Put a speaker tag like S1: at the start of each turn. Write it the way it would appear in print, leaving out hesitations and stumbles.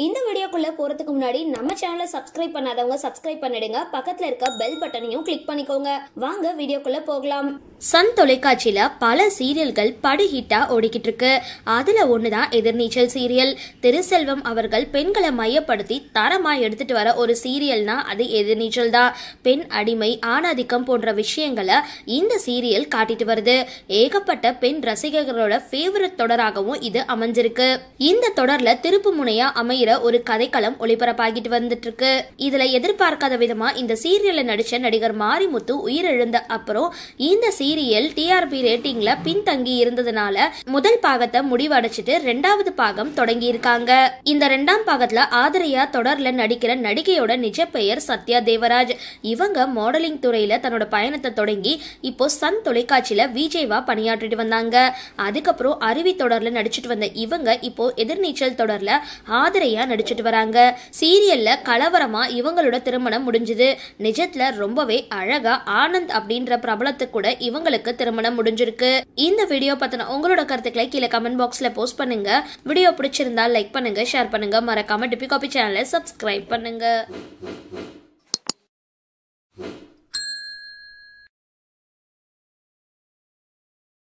S1: இந்த வீடியோக்குள்ள போறதுக்கு முன்னாடி நம்ம சேனலை சப்ஸ்கிரைப் பண்ணாதவங்க சப்ஸ்கிரைப் பண்ணிடுங்க. பக்கத்துல இருக்க பெல் பட்டனையும் கிளிக் பண்ணிக்கோங்க. வாங்க வீடியோக்குள்ள போகலாம். சன் தொலைக்காட்சியில பல சீரியல்கள் படுஹிட்டா ஓடிக்கிட்டு இருக்கு. அதுல ஒண்ணுதான் எதிர்நீச்சல் சீரியல். திருசெல்வம் அவர்கள் பெண்களை மையப்படுத்தி தரமா எடுத்துட்டு வர ஒரு சீரியல்னா அது எதிர்நீச்சல் தான். பெண் அடிமை, ஆணாதிக்கம் போன்ற விஷயங்களை இந்த சீரியல் காட்டிட்டு வருது. ஏகப்பட்ட பெண் ரசிகர்களோட ஃபேவரட் தொடராகவும் இது அமைஞ்சிருக்கு. இந்த தொடர்ல திருப்பு முனையா அமைகிற ஒரு கதைக்களம் ஒளிபரப்பாகிட்டு வந்துட்டு இருக்கு. இதுல எதிர்பார்க்காத விதமா இந்த சீரியல்ல நடிச்ச நடிகர் மாரிமுத்து உயிரிழந்த அப்புறம் இந்த சீரியல் டிஆர்பி ரேட்டிங்ல பின்தங்கி இருந்ததுனால முதல் பாகத்தை முடிவடைச்சிட்டு 2வது பாகம் தொடங்கி இருக்காங்க. இந்த 2ஆம் பாகத்துல ஆதிரையா தொடர்ல நடிக்கிற நடிகையோட நிஜ பெயர் சத்யா தேவராஜ். இவங்க மாடலிங் துறையில தன்னோட பயணத்தை தொடங்கி இப்போ சன் தொலைக்காட்சியில விஜய்வா பணியாற்றிட்டு வந்தாங்க. அதுக்கப்புறம் அருவி தொடர்ல நடிச்சிட்டு வந்த இவங்க இப்போ எதிர்நீச்சல் தொடர்ல ஆதிரையா நடிச்சிட்டு வராங்க. சீரியல்ல கலவரமா இவங்களோட திருமணம் முடிஞ்சது. நிஜத்துல ரொம்பவே அழகா ஆனந்த் அப்படின்ற பிரபலத்துக்கு கூட இவங்களுக்கு திருமணம் முடிஞ்சிருக்கு. இந்த வீடியோ பத்தின உங்களோட கருத்துக்களை கீழே கமெண்ட் பாக்ஸ்ல போஸ்ட் பண்ணுங்க. வீடியோ பிடிச்சிருந்தா லைக் பண்ணுங்க, ஷேர் பண்ணுங்க, மறக்காம டிபி காபி சேனலை சப்ஸ்கிரைப் பண்ணுங்க.